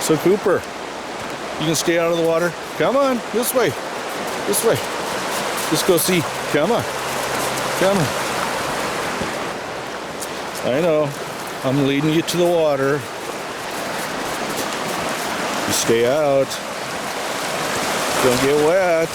So Cooper, you can stay out of the water. Come on, this way. This way. Let's go see. Come on. Come on. I know. I'm leading you to the water. You stay out. Don't get wet.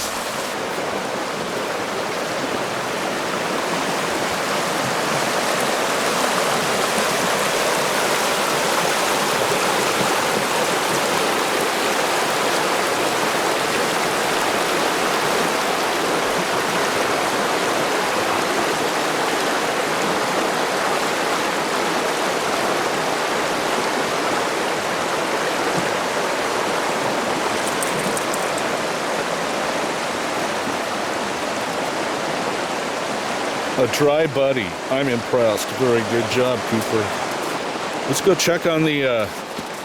A dry buddy. I'm impressed. Very good job, Cooper. Let's go check on the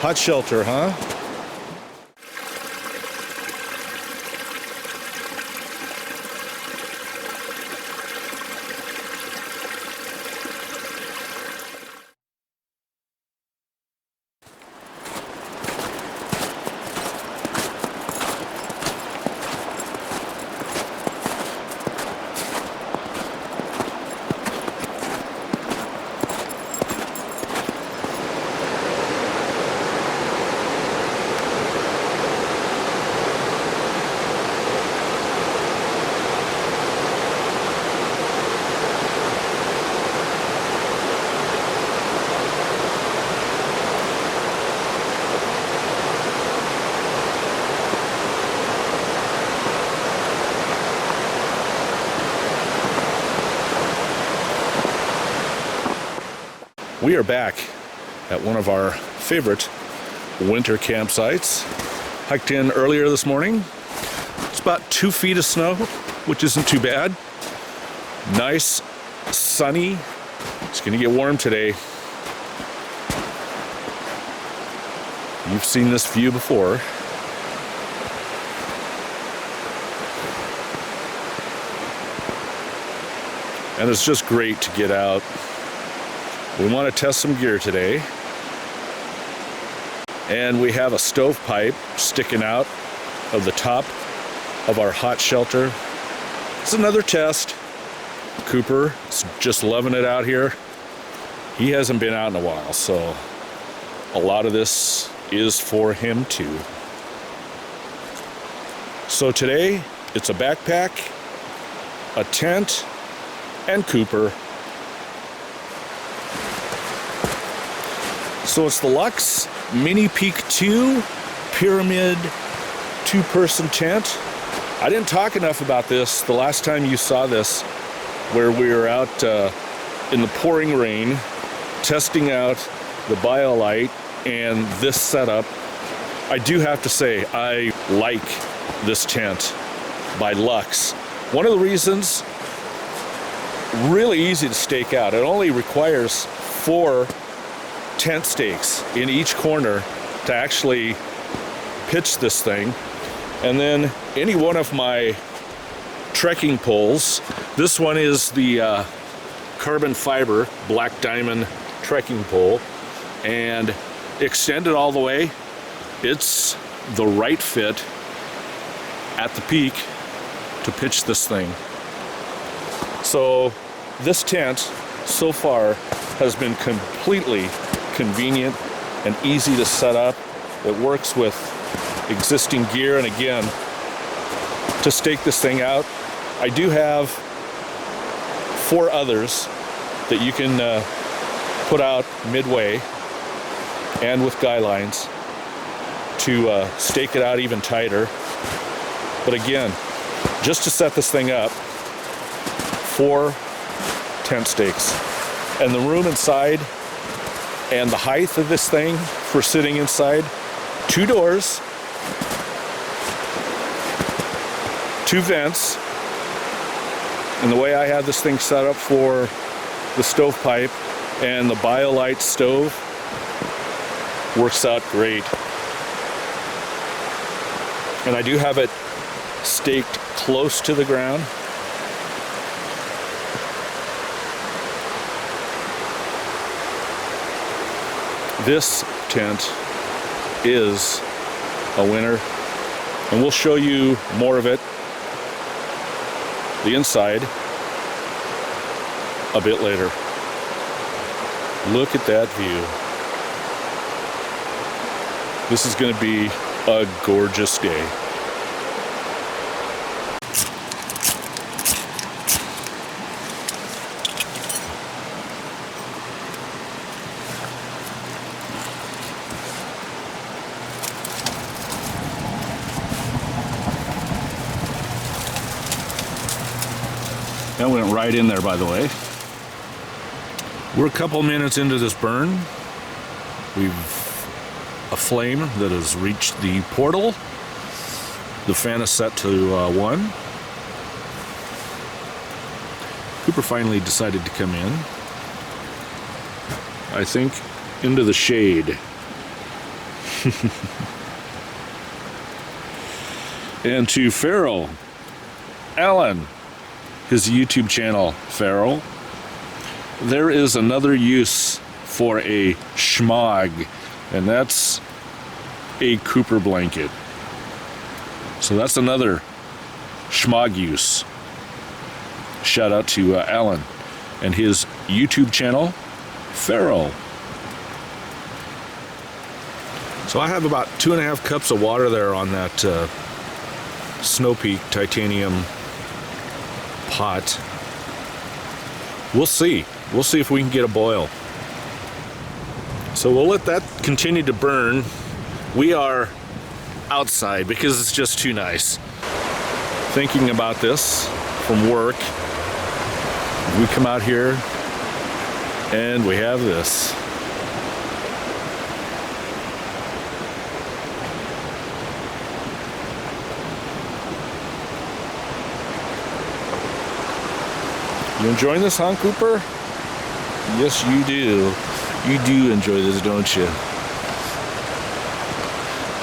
hot shelter, huh? We are back at one of our favorite winter campsites. Hiked in earlier this morning. It's about 2 feet of snow, which isn't too bad. Nice, sunny. It's gonna get warm today. You've seen this view before. And it's just great to get out. We want to test some gear today. And we have a stovepipe sticking out of the top of our hot shelter. It's another test. Cooper is just loving it out here. He hasn't been out in a while, so a lot of this is for him too. So today, it's a backpack, a tent, and Cooper. So it's the Lux Mini Peak 2 Pyramid 2-person tent. I didn't talk enough about this the last time you saw this, where we were out in the pouring rain, testing out the BioLite and this setup. I do have to say, I like this tent by Lux. One of the reasons, really easy to stake out. It only requires 4 tent stakes in each corner to actually pitch this thing. And then any one of my trekking poles, this one is the carbon fiber black diamond trekking pole, and extended all the way, it's the right fit at the peak to pitch this thing. So this tent so far has been completely convenient and easy to set up. It works with existing gear, and again, to stake this thing out, I do have 4 others that you can put out midway and with guy lines to stake it out even tighter. But again, just to set this thing up, 4 tent stakes, and the room inside and the height of this thing for sitting inside, 2 doors, 2 vents, and the way I have this thing set up for the stovepipe and the BioLite stove works out great. And I do have it staked close to the ground. This tent is a winner, and we'll show you more of it, the inside, a bit later. Look at that view. This is going to be a gorgeous day. That went right in there, by the way. We're a couple minutes into this burn. We've a flame that has reached the portal. The fan is set to 1. Cooper finally decided to come in. I think into the shade. And to Farrell, Alan, his YouTube channel, Farrell. There is another use for a schmog, and that's a Cooper blanket. So that's another schmog use. Shout out to Alan and his YouTube channel, Farrell. So I have about 2.5 cups of water there on that Snow Peak titanium pot. We'll see. We'll see if we can get a boil. So we'll let that continue to burn. We are outside because it's just too nice. Thinking about this from work, we come out here and we have this. You enjoying this, huh, Cooper? Yes, you do. You do enjoy this, don't you?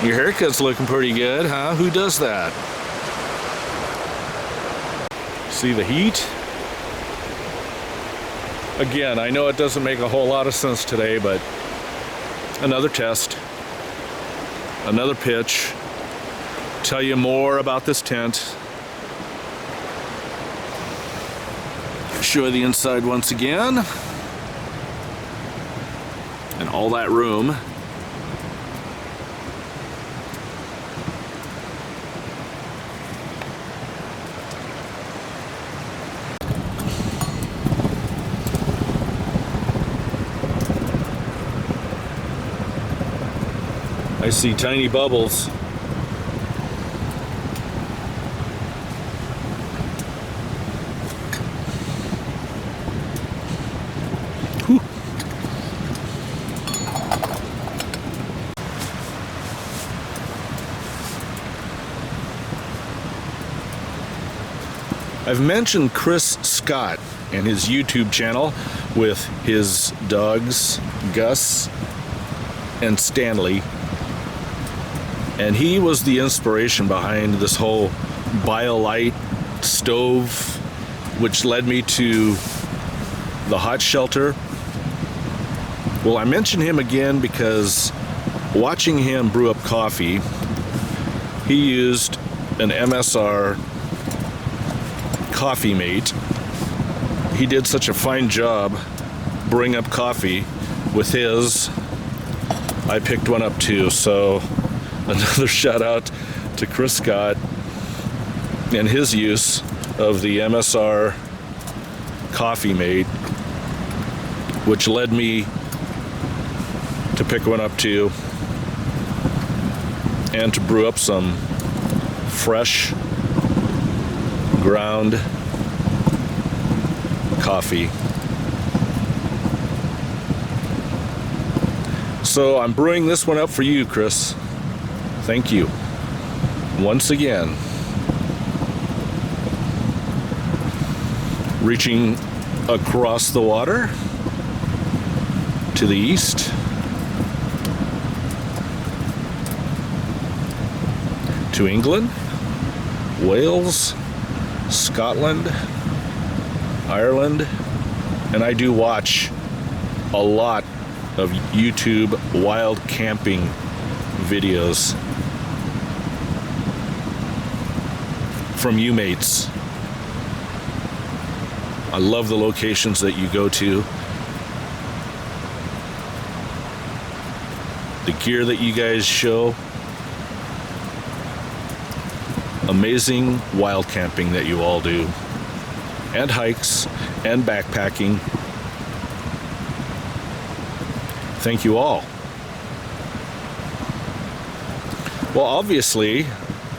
Your haircut's looking pretty good, huh? Who does that? See the heat? Again, I know it doesn't make a whole lot of sense today, but another test, another pitch, tell you more about this tent. Show you the inside once again. And all that room. I see tiny bubbles. Whew. I've mentioned Chris Scott and his YouTube channel with his dogs, Gus and Stanley. And he was the inspiration behind this whole BioLite stove, which led me to the hot shelter. Well, I mention him again because watching him brew up coffee, he used an MSR Coffee Mate. He did such a fine job brewing up coffee with his. I picked one up too, so another shout out to Chris Scott and his use of the MSR Coffee Mate, which led me to pick one up too and to brew up some fresh ground coffee. So I'm brewing this one up for you, Chris. Thank you once again. Reaching across the water to the east. To England, Wales, Scotland, Ireland, and I do watch a lot of YouTube wild camping videos from you mates. I love the locations that you go to, the gear that you guys show, amazing wild camping that you all do, and hikes and backpacking. Thank you all. Well, obviously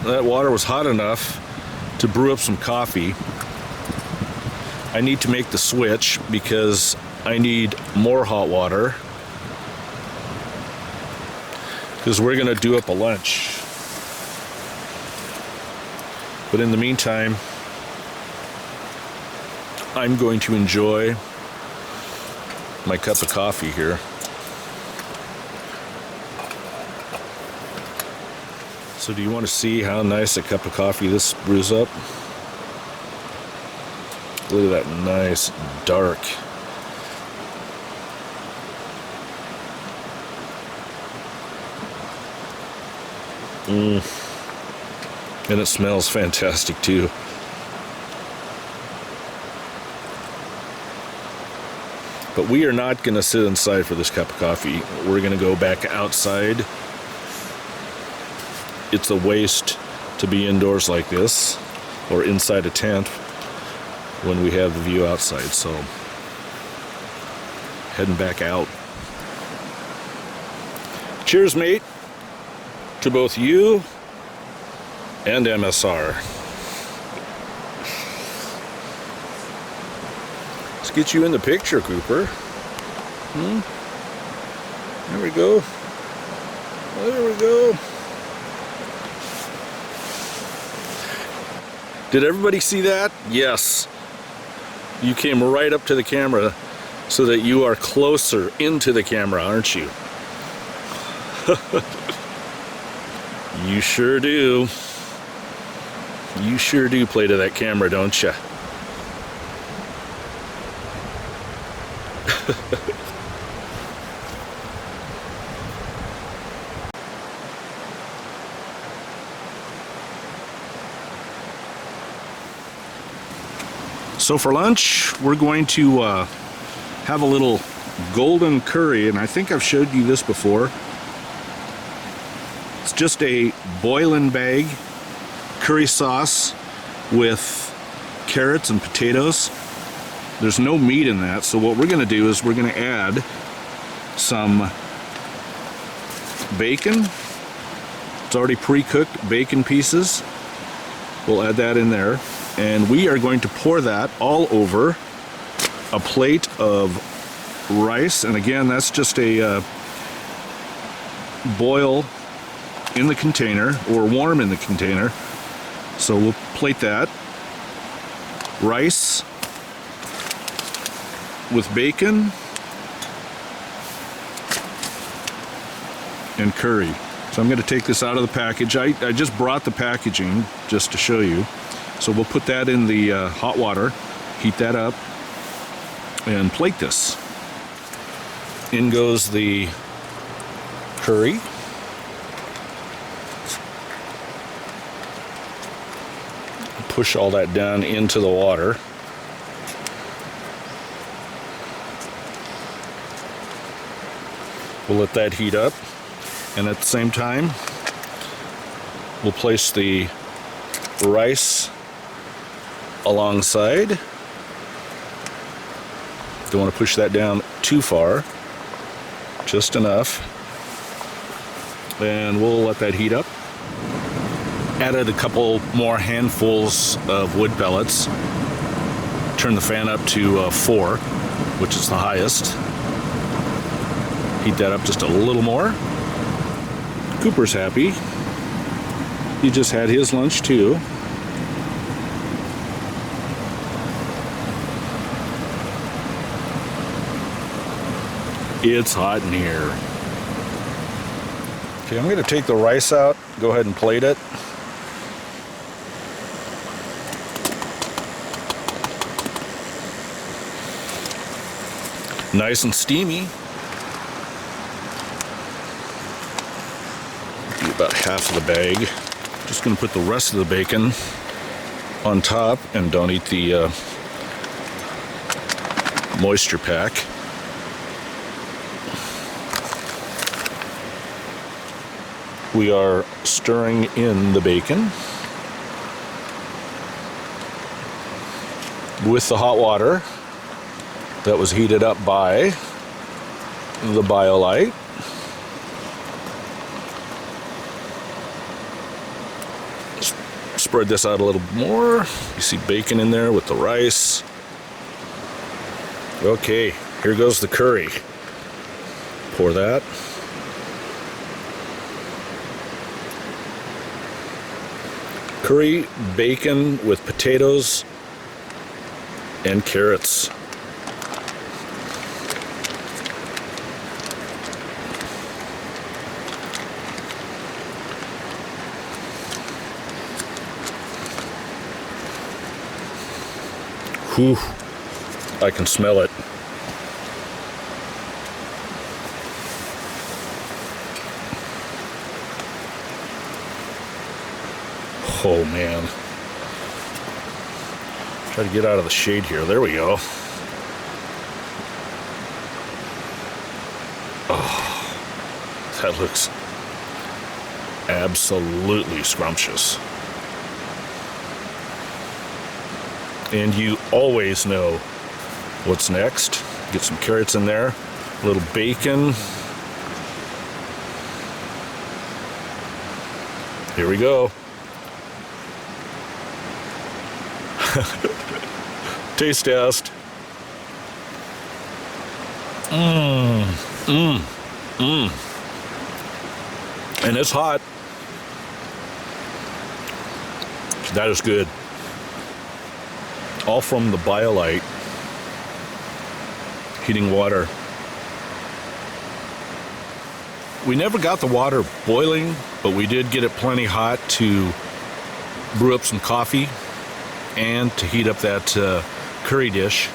that water was hot enough to brew up some coffee. I need to make the switch because I need more hot water, because we're gonna do up a lunch. But in the meantime, I'm going to enjoy my cup of coffee here. So do you want to see how nice a cup of coffee this brews up? Look at that nice dark. And it smells fantastic too. But we are not going to sit inside for this cup of coffee. We're going to go back outside. It's a waste to be indoors like this or inside a tent when we have the view outside. So heading back out. Cheers, mate, to both you and MSR. Let's get you in the picture, Cooper. There we go. There we go. Did everybody see that? Yes. You came right up to the camera so that you are closer into the camera, aren't you? You sure do. You sure do play to that camera, don't you? So for lunch, we're going to have a little golden curry, and I think I've showed you this before. It's just a boil-in bag curry sauce with carrots and potatoes. There's no meat in that, so what we're going to do is we're going to add some bacon. It's already pre-cooked bacon pieces. We'll add that in there. And we are going to pour that all over a plate of rice. And again, that's just a boil in the container or warm in the container. So we'll plate that. Rice with bacon and curry. So I'm going to take this out of the package. I just brought the packaging just to show you. So we'll put that in the hot water, heat that up, and plate this. In goes the curry. Push all that down into the water. We'll let that heat up, and at the same time, we'll place the rice alongside. Don't want to push that down too far, just enough. And we'll let that heat up. Added a couple more handfuls of wood pellets. Turn the fan up to 4, which is the highest. Heat that up just a little more. Cooper's happy. He just had his lunch too. It's hot in here. Okay, I'm going to take the rice out, go ahead and plate it. Nice and steamy. about half of the bag. Just gonna put the rest of the bacon on top and don't eat the moisture pack. We are stirring in the bacon with the hot water that was heated up by the BioLite. Spread this out a little more. You see bacon in there with the rice. Okay, here goes the curry. Pour that. Curry bacon with potatoes and carrots. Whew, I can smell it. Oh man. Try to get out of the shade here. There we go. Oh, that looks absolutely scrumptious. And you always know what's next. Get some carrots in there, a little bacon. Here we go. Taste test. And it's hot. That is good. All from the BioLite heating water. We never got the water boiling, but we did get it plenty hot to brew up some coffee and to heat up that curry dish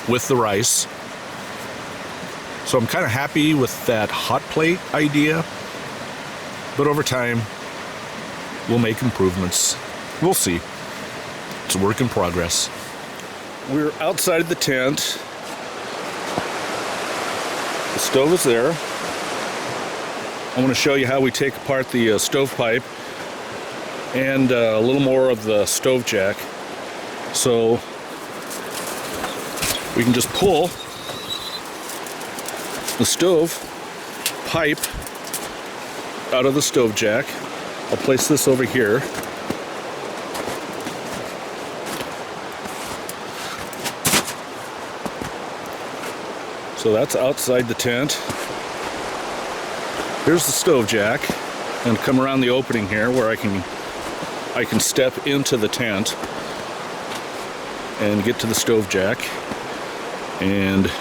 with the rice. So I'm kind of happy with that hot plate idea, but over time we'll make improvements. We'll see. It's a work in progress. We're outside of the tent. The stove is there. I want to show you how we take apart the stovepipe and a little more of the stove jack. So we can just pull the stove pipe out of the stove jack. I'll place this over here. So that's outside the tent. Here's the stove jack, and come around the opening here where I can step into the tent and get to the stove jack. And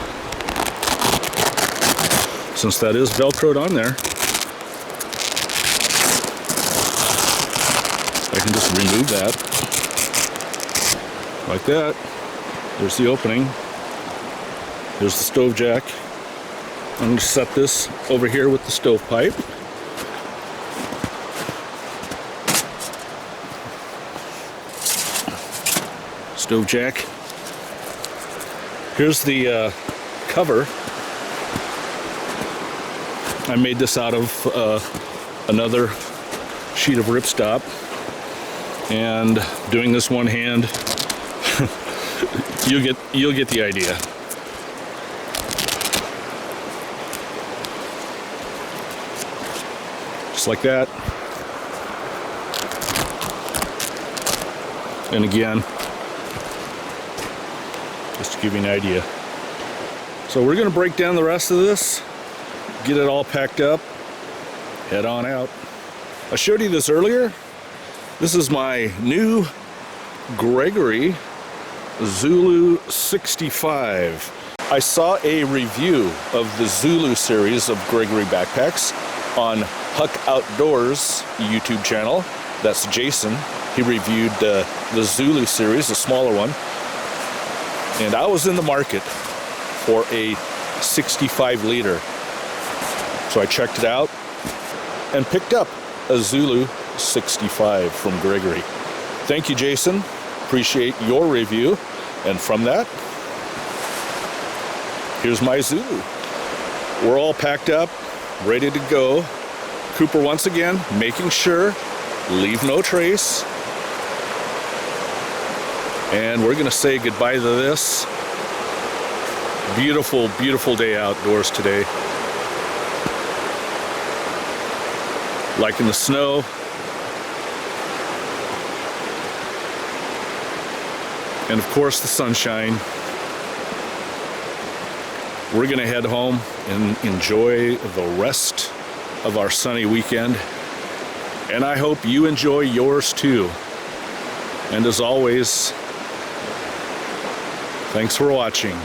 since that is velcroed on there, I can just remove that like that. There's the opening. There's the stove jack. I'm going to set this over here with the stovepipe. Stove jack. Here's the cover. I made this out of another sheet of ripstop, and doing this one hand, you'll get the idea. Just like that. And again, just to give you an idea. So we're going to break down the rest of this, get it all packed up, head on out. I showed you this earlier. This is my new Gregory Zulu 65. I saw a review of the Zulu series of Gregory backpacks on Huck Outdoors YouTube channel. That's Jason. He reviewed the Zulu series, the smaller one. And I was in the market for a 65 liter. So I checked it out and picked up a Zulu 65 from Gregory. Thank you, Jason. Appreciate your review. And from that, here's my Zulu. We're all packed up, ready to go. Cooper once again making sure, leave no trace. And we're gonna say goodbye to this. Beautiful, beautiful day outdoors today. Liking the snow. And of course the sunshine. We're gonna head home and enjoy the rest of our sunny weekend. And I hope you enjoy yours too. And as always, thanks for watching.